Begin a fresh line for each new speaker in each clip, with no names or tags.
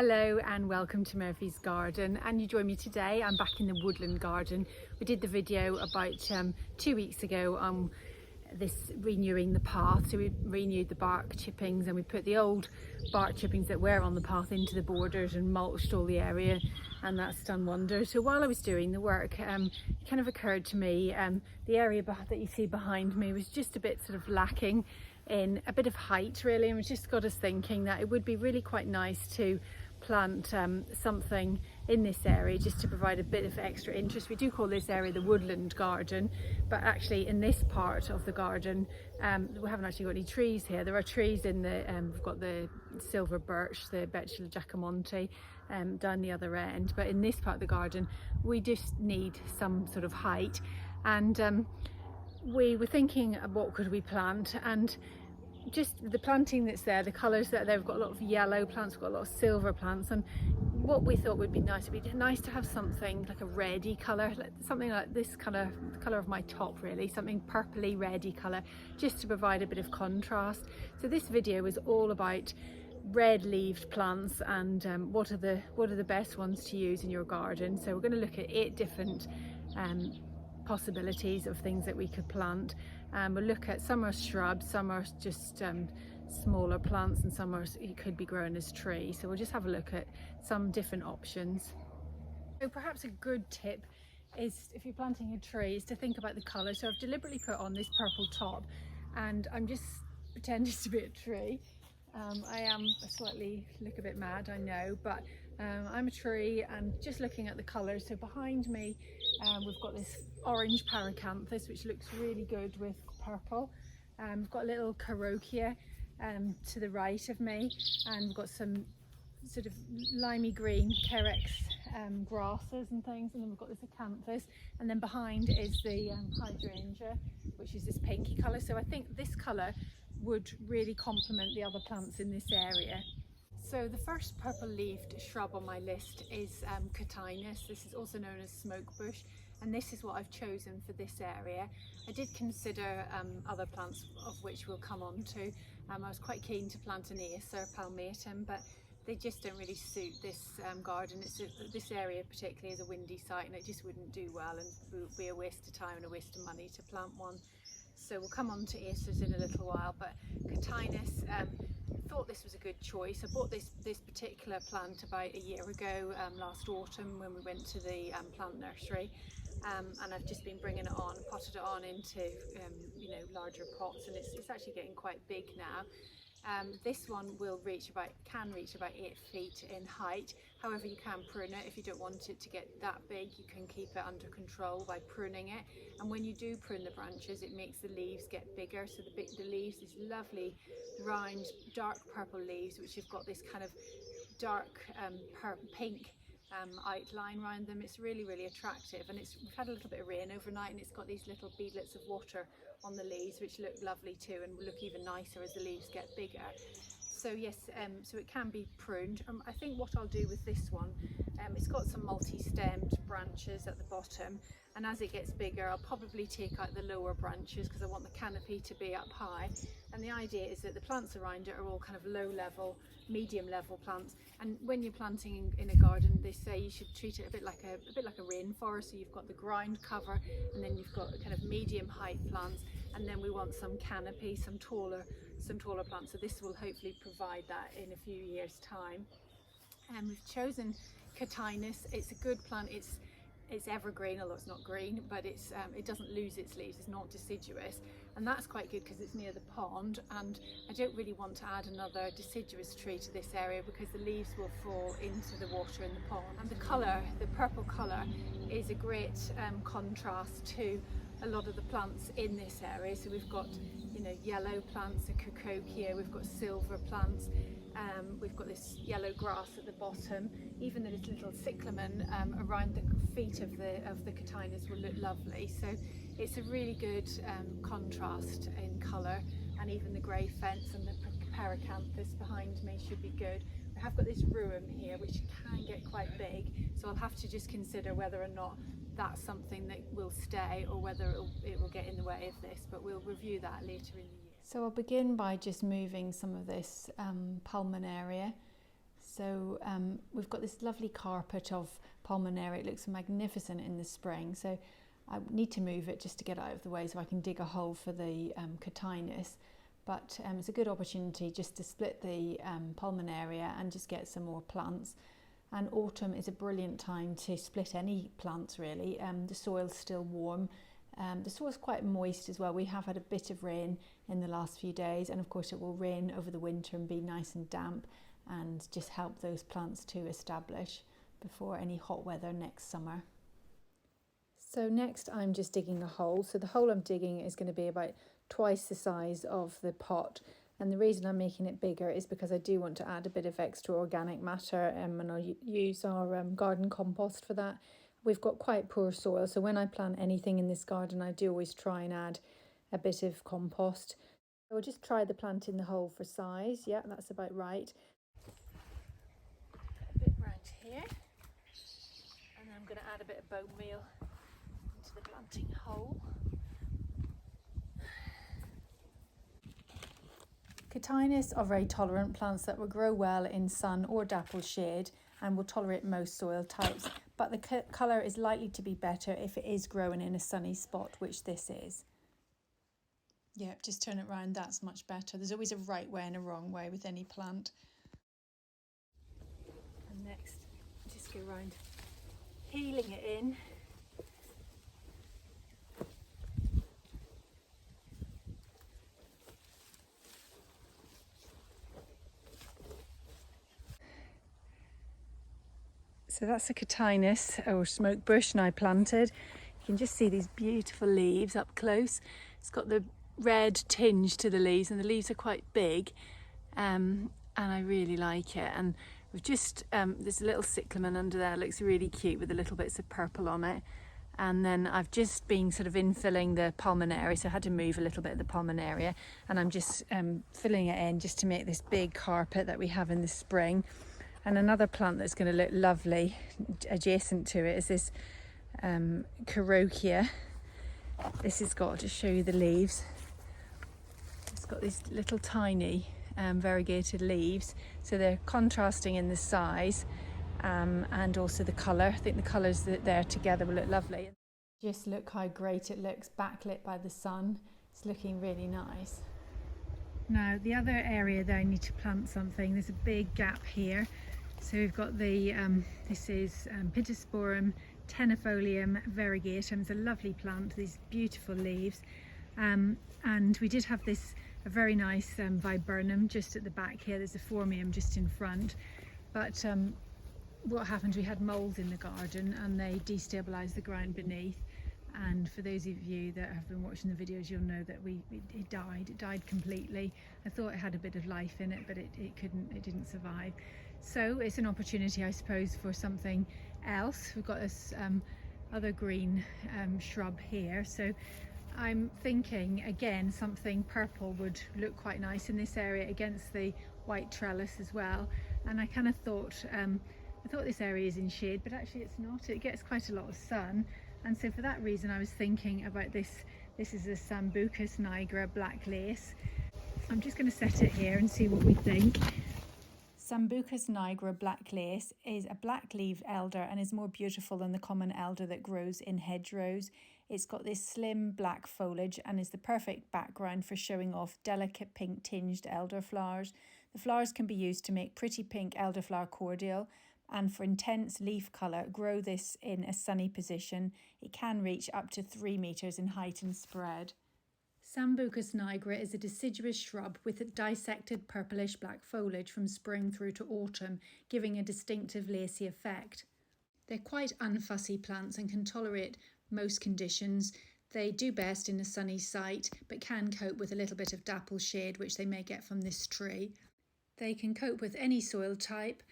Hello and welcome to Murphy's Garden, and you join me today. I'm back in the woodland garden. We did the video about 2 weeks ago on this renewing the path. So we renewed the bark chippings and we put the old bark chippings that were on the path into the borders and mulched all the area, and that's done wonders. So while I was doing the work, it kind of occurred to me the area that you see behind me was just a bit sort of lacking in a bit of height really, and it just got us thinking that it would be really quite nice to plant something in this area just to provide a bit of extra interest. We do call this area the woodland garden, but actually in this part of the garden we haven't actually got any trees here. There are trees in the we've got the silver birch, the Betula giacomonte down the other end, but in this part of the garden we just need some sort of height, and we were thinking what could we plant, and just the planting that's there, the colours that they've got a lot of yellow plants, we've got a lot of silver plants, and what we thought would be nice, it'd be nice to have something like a reddy colour, something like this colour, the colour of my top really, something purpley reddy colour, just to provide a bit of contrast. So this video is all about red leaved plants and what are the best ones to use in your garden. So we're going to look at 8 different possibilities of things that we could plant. We'll look at some are shrubs, some are just smaller plants, and some could be grown as trees. So we'll just have a look at some different options. So perhaps a good tip is, if you're planting a tree, is to think about the colour. So I've deliberately put on this purple top, and I'm just pretending to be a tree. I am look a bit mad, I know, but I'm a tree, and just looking at the colours. So behind me we've got this orange paracanthus which looks really good with purple. We've got a little carokia to the right of me, and we've got some sort of limey green carex grasses and things, and then we've got this acanthus, and then behind is the hydrangea, which is this pinky colour. So I think this colour would really complement the other plants in this area. So the first purple leaved shrub on my list is Cotinus. This is also known as smoke bush, and this is what I've chosen for this area. I did consider other plants, of which we'll come on to. I was quite keen to plant an Acer, Palmatum, but they just don't really suit this garden. This area particularly is a windy site, and it just wouldn't do well, and it would be a waste of time and a waste of money to plant one. So we'll come on to Acers in a little while, but Cotinus, thought this was a good choice. I bought this particular plant about a year ago, last autumn, when we went to the plant nursery, and I've just been bringing it on, potted it on into larger pots, and it's actually getting quite big now. This one can reach about 8 feet in height. However, you can prune it if you don't want it to get that big. You can keep it under control by pruning it, and when you do prune the branches, it makes the leaves get bigger. So the leaves, these lovely round dark purple leaves, which have got this kind of dark pink outline around them. It's really, really attractive, and we've had a little bit of rain overnight, and it's got these little beadlets of water on the leaves which look lovely too, and will look even nicer as the leaves get bigger. So yes, so it can be pruned. I think what I'll do with this one, it's got some multi-stemmed branches at the bottom, and as it gets bigger I'll probably take out the lower branches because I want the canopy to be up high, and the idea is that the plants around it are all kind of low level, medium level plants. And when you're planting in a garden, they say you should treat it a bit like a rainforest. So you've got the ground cover, and then you've got kind of medium height plants, and then we want some canopy, some taller plants. So this will hopefully provide that in a few years' time. And we've chosen Cotinus. It's a good plant. It's evergreen, although it's not green, but it doesn't lose its leaves. It's not deciduous, and that's quite good because it's near the pond, and I don't really want to add another deciduous tree to this area because the leaves will fall into the water in the pond. And the colour, the purple colour, is a great contrast to a lot of the plants in this area. So we've got yellow plants, a cacochia, we've got silver plants, we've got this yellow grass at the bottom. Even the little cyclamen around the feet of the Cotinus will look lovely. So it's a really good contrast in colour, and even the grey fence and the paracanthus behind me should be good. I have got this ruum here which can get quite big, so I'll have to just consider whether or not that's something that will stay or whether it will get in the way of this, but we'll review that later in the year. So I'll begin by just moving some of this pulmonaria. So we've got this lovely carpet of Palmatum. It looks magnificent in the spring. So I need to move it just to get it out of the way so I can dig a hole for the Cotinus. But it's a good opportunity just to split the Palmatum and just get some more plants. And autumn is a brilliant time to split any plants really. The soil's still warm. The soil's quite moist as well. We have had a bit of rain in the last few days, and of course it will rain over the winter and be nice and damp and just help those plants to establish before any hot weather next summer. So next I'm just digging a hole. So the hole I'm digging is going to be about twice the size of the pot, and the reason I'm making it bigger is because I do want to add a bit of extra organic matter, and I'll use our garden compost for that. We've got quite poor soil, so when I plant anything in this garden I do always try and add a bit of compost. I'll just try the plant in the hole for size. Yeah, that's about right. A bit round here, and then I'm going to add a bit of bone meal into the planting hole. Cotinus are very tolerant plants that will grow well in sun or dapple shade and will tolerate most soil types, but the colour is likely to be better if it is growing in a sunny spot, which this is. Yep, just turn it round, that's much better. There's always a right way and a wrong way with any plant. And next, just go round, heeling it in. So that's a Cotinus or smoke bush and I planted. You can just see these beautiful leaves up close. It's got the red tinge to the leaves and the leaves are quite big, and I really like it. And we've just, there's a little cyclamen under there, it looks really cute with the little bits of purple on it. And then I've just been sort of infilling the Palmatum, so I had to move a little bit of the Palmatum, and I'm just filling it in just to make this big carpet that we have in the spring. And another plant that's going to look lovely adjacent to it is this Heucheras. This has got, to show you the leaves, it's got these little tiny variegated leaves, so they're contrasting in the size and also the colour. I think the colours that there together will look lovely. Just look how great it looks backlit by the sun. It's looking really nice. Now the other area that I need to plant something, there's a big gap here. So we've got the, this is Pittosporum, tenuifolium, variegatum. It's a lovely plant, these beautiful leaves. And we did have this, a very nice viburnum just at the back here. There's a phormium just in front. But what happened, we had moles in the garden and they destabilised the ground beneath. And for those of you that have been watching the videos, you'll know that it died completely. I thought it had a bit of life in it, but it didn't survive. So it's an opportunity, I suppose, for something else. We've got this other green shrub here, so I'm thinking again something purple would look quite nice in this area against the white trellis as well. And I kind of thought, I thought this area is in shade, but actually it's not. It gets quite a lot of sun. And so for that reason I was thinking about this. This is a Sambucas nigra black lace. I'm just going to set it here and see what we think. Sambucas nigra black lace is a black-leaved elder and is more beautiful than the common elder that grows in hedgerows. It's got this slim black foliage and is the perfect background for showing off delicate pink tinged elder flowers. The flowers can be used to make pretty pink elderflower cordial, and for intense leaf colour, grow this in a sunny position. It can reach up to 3 metres in height and spread. Sambucas nigra is a deciduous shrub with a dissected purplish black foliage from spring through to autumn, giving a distinctive lacy effect. They're quite unfussy plants and can tolerate most conditions. They do best in a sunny site, but can cope with a little bit of dapple shade, which they may get from this tree. They can cope with any soil type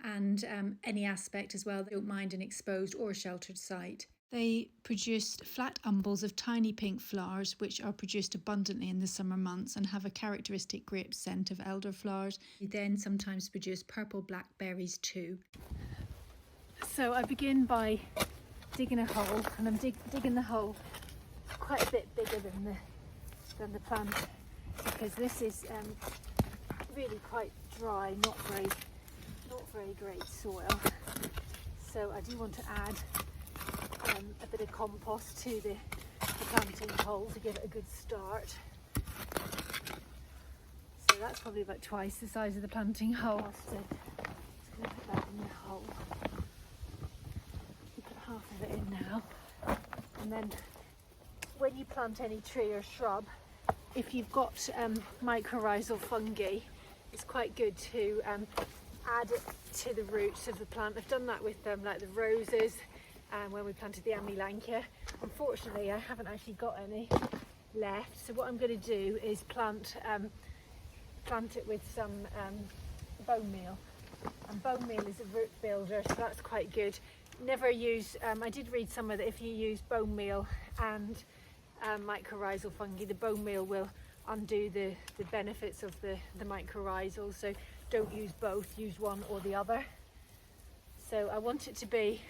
and any aspect as well. They don't mind an exposed or sheltered site. They produce flat umbels of tiny pink flowers, which are produced abundantly in the summer months and have a characteristic grape scent of elderflowers. They then sometimes produce purple black berries too. So I begin by digging a hole, and I'm digging the hole quite a bit bigger than the plant, because this is really quite dry, not very not very great soil, so I do want to add a bit of compost to the planting hole to give it a good start. So that's probably about twice the size of the planting hole. So just going to put that in the hole. Put half of it in now, and then when you plant any tree or shrub, if you've got mycorrhizal fungi, it's quite good to add it to the roots of the plant. I've done that with like the roses when we planted the Amilankia. Unfortunately, I haven't actually got any left, so what I'm going to do is plant it with some bone meal. And bone meal is a root builder, so that's quite good. Never use, I did read somewhere that if you use bone meal and mycorrhizal fungi, the bone meal will undo the benefits of the mycorrhizal, so don't use both, use one or the other. So I want it to be,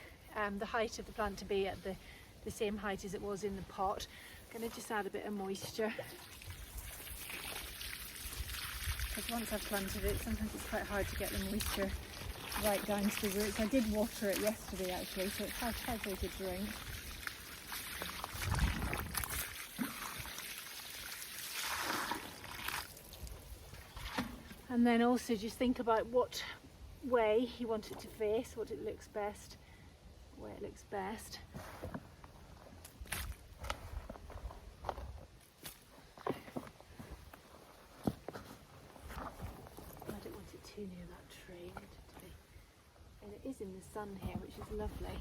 the height of the plant to be at the same height as it was in the pot. I'm going to just add a bit of moisture, because once I've planted it, sometimes it's quite hard to get the moisture right down to the roots. I did water it yesterday actually, so it has a good drink. And then also just think about what way you want it to face, what it looks best, where it looks best. I don't want it too near that tree, I want it to be, and it is in the sun here, which is lovely.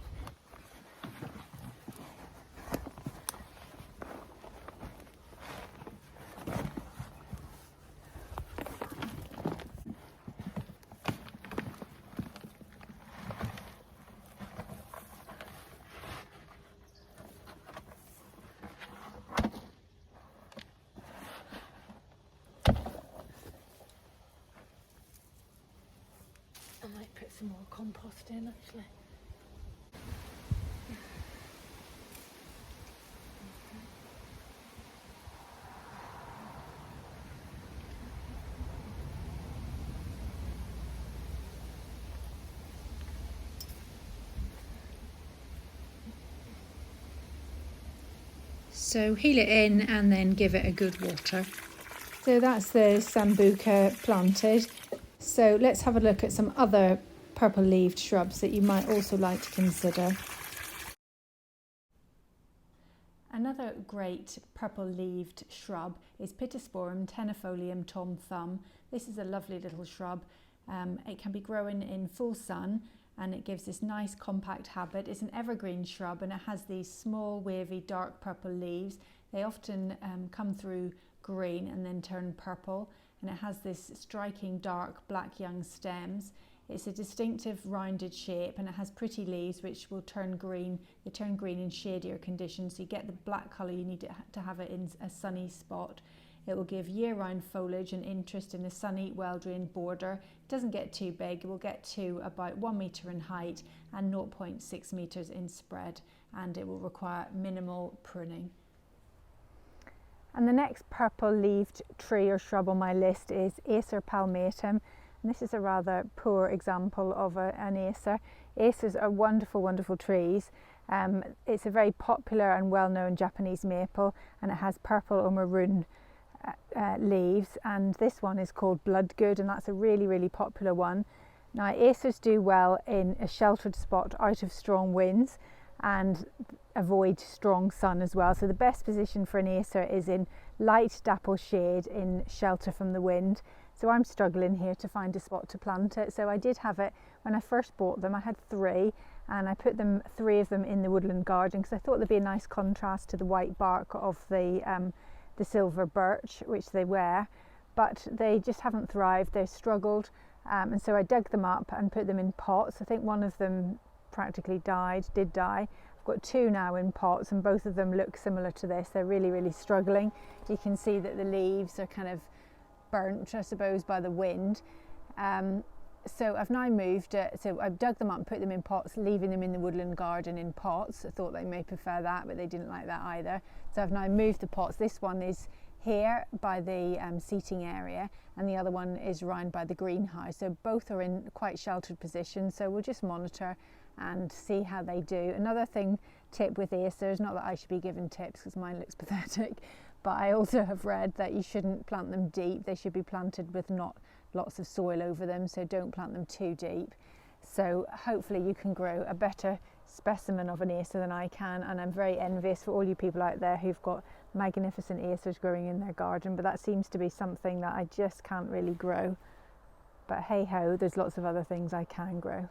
I might put some more compost in actually.
So heel it in and then give it a good water.
So that's the Sambuca planted. So let's have a look at some other purple-leaved shrubs that you might also like to consider. Another great purple-leaved shrub is Pittosporum tenuifolium tom thumb. This is a lovely little shrub. It can be grown in full sun and it gives this nice compact habit. It's an evergreen shrub and it has these small wavy dark purple leaves. They often come through green and then turn purple, and it has this striking dark black young stems. It's a distinctive rounded shape and it has pretty leaves which will turn green. They turn green in shadier conditions, so you get the black colour you need to have it in a sunny spot. It will give year-round foliage and interest in a sunny, well-drained border. It doesn't get too big. It will get to about 1 metre in height and 0.6 metres in spread, and it will require minimal pruning. And the next purple-leaved tree or shrub on my list is Acer palmatum. And this is a rather poor example of an Acer. Acers are wonderful, wonderful trees. It's a very popular and well-known Japanese maple, and it has purple or maroon leaves, and this one is called Bloodgood, and that's a really, really popular one. Now, acers do well in a sheltered spot out of strong winds and avoid strong sun as well. So the best position for an Acer is in light dapple shade in shelter from the wind. So I'm struggling here to find a spot to plant it. So I did have it when I first bought them. I had 3 and I put 3 of them in the woodland garden because I thought there'd be a nice contrast to the white bark of the silver birch, which they were, but they just haven't thrived. They've struggled, and so I dug them up and put them in pots. I think one of them practically did die. I've got 2 now in pots and both of them look similar to this. They're really, really struggling. You can see that the leaves are kind of burnt, I suppose, by the wind. So I've now moved it, so I've dug them up and put them in pots, leaving them in the woodland garden in pots. I thought they may prefer that, but they didn't like that either. So I've now moved the pots. This one is here by the seating area, and the other one is round by the greenhouse. So both are in quite sheltered positions, so we'll just monitor and see how they do. Another tip with Acers, not that I should be giving tips because mine looks pathetic, but I also have read that you shouldn't plant them deep. They should be planted with not lots of soil over them, so don't plant them too deep. So hopefully you can grow a better specimen of an Acer than I can, and I'm very envious for all you people out there who've got magnificent Acers growing in their garden, but that seems to be something that I just can't really grow. But hey ho, there's lots of other things I can grow.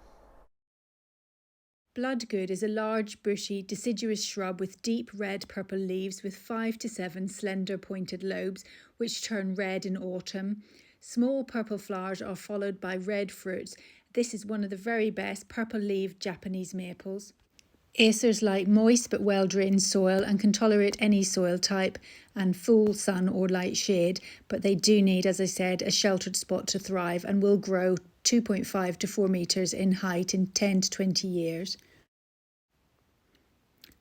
Bloodgood is a large, bushy, deciduous shrub with deep red purple leaves with 5 to 7 slender pointed lobes which turn red in autumn. Small purple flowers are followed by red fruits. This is one of the very best purple-leaved Japanese maples. Acers like moist but well-drained soil and can tolerate any soil type and full sun or light shade, but they do need, as I said, a sheltered spot to thrive and will grow 2.5 to 4 metres in height in 10 to 20 years.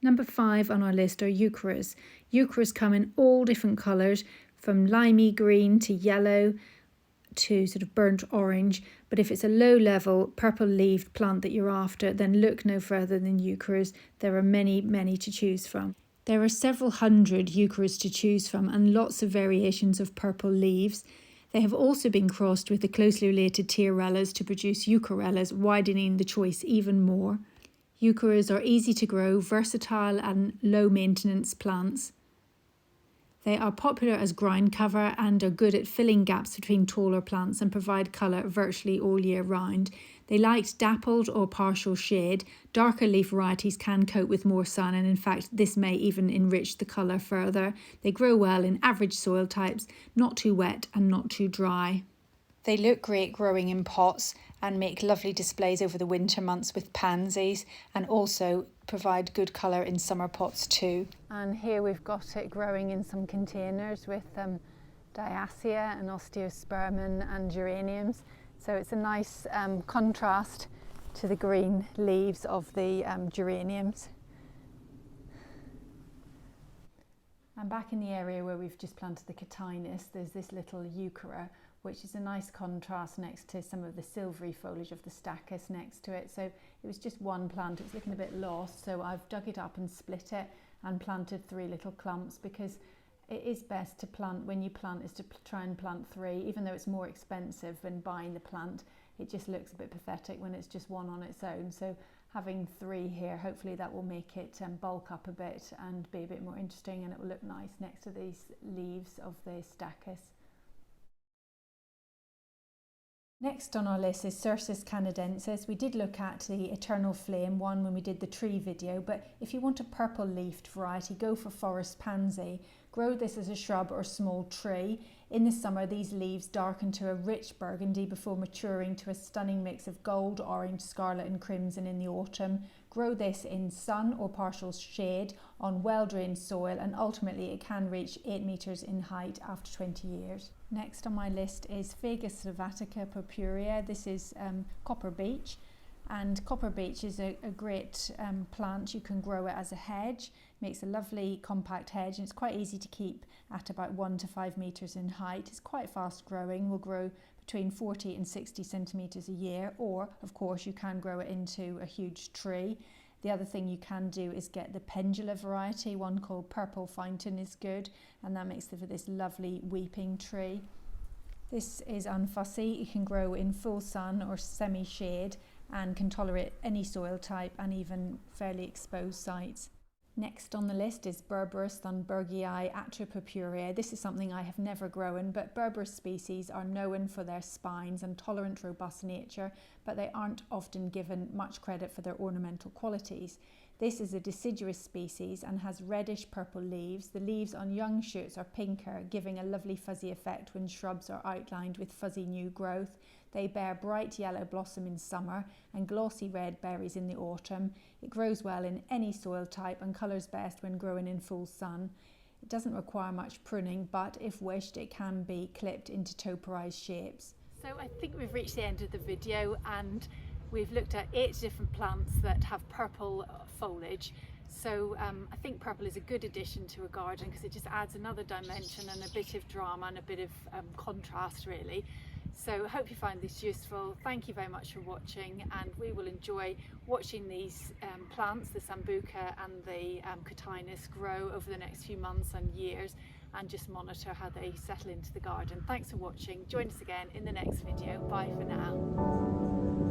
Number 5 on our list are Heucheras. Heucheras come in all different colours, from limey green to yellow to sort of burnt orange, but if it's a low level purple leaved plant that you're after, then look no further than Heucheras. There are many to choose from. There are several hundred Heucheras to choose from and lots of variations of purple leaves. They have also been crossed with the closely related Tiarellas to produce Heucherellas, widening the choice even more. Heucheras are easy to grow, versatile and low maintenance plants. They are popular as ground cover and are good at filling gaps between taller plants and provide colour virtually all year round. They like dappled or partial shade. Darker leaf varieties can cope with more sun, and in fact this may even enrich the colour further. They grow well in average soil types, not too wet and not too dry. They look great growing in pots and make lovely displays over the winter months with pansies, and also provide good colour in summer pots too.
And here we've got it growing in some containers with diacia and osteospermum and geraniums. So it's a nice contrast to the green leaves of the geraniums. And back in the area where we've just planted the Cotinus, there's this little Heuchera, which is a nice contrast next to some of the silvery foliage of the Stachys next to it. So it was just one plant, it was looking a bit lost, so I've dug it up and split it and planted 3 little clumps, because it is best to plant, when you plant, is to try and plant 3, even though it's more expensive than buying the plant. It just looks a bit pathetic when it's just one on its own. So having 3 here, hopefully that will make it bulk up a bit and be a bit more interesting, and it will look nice next to these leaves of the Stachys. Next on our list is Cercis canadensis. We did look at the eternal flame one when we did the tree video, but if you want a purple leafed variety, go for Forest Pansy. Grow this as a shrub or small tree. In the summer, these leaves darken to a rich burgundy before maturing to a stunning mix of gold, orange, scarlet and crimson in the autumn. Grow this in sun or partial shade on well-drained soil, and ultimately it can reach 8 metres in height after 20 years. Next on my list is Fagus sylvatica purpurea. This is copper beech, and copper beech is a great plant. You can grow it as a hedge. Makes a lovely compact hedge, and it's quite easy to keep at about 1 to 5 metres in height. It's quite fast growing, will grow between 40 and 60 centimetres a year, or of course you can grow it into a huge tree. The other thing you can do is get the pendula variety, one called Purple Fountain is good, and that makes for this lovely weeping tree. This is unfussy. It can grow in full sun or semi-shade and can tolerate any soil type and even fairly exposed sites. Next on the list is Berberis, thunbergii, atropurpurea. This is something I have never grown, but Berberis species are known for their spines and tolerant, robust nature, but they aren't often given much credit for their ornamental qualities. This is a deciduous species and has reddish purple leaves. The leaves on young shoots are pinker, giving a lovely fuzzy effect when shrubs are outlined with fuzzy new growth. They bear bright yellow blossom in summer and glossy red berries in the autumn. It grows well in any soil type and colours best when grown in full sun. It doesn't require much pruning, but if wished, it can be clipped into topiarized shapes. So I think we've reached the end of the video, and we've looked at 8 different plants that have purple foliage. So I think purple is a good addition to a garden because it just adds another dimension and a bit of drama and a bit of contrast really. So I hope you find this useful. Thank you very much for watching, and we will enjoy watching these plants, the Sambuca and the Cotinus, grow over the next few months and years, and just monitor how they settle into the garden. Thanks for watching. Join us again in the next video. Bye for now.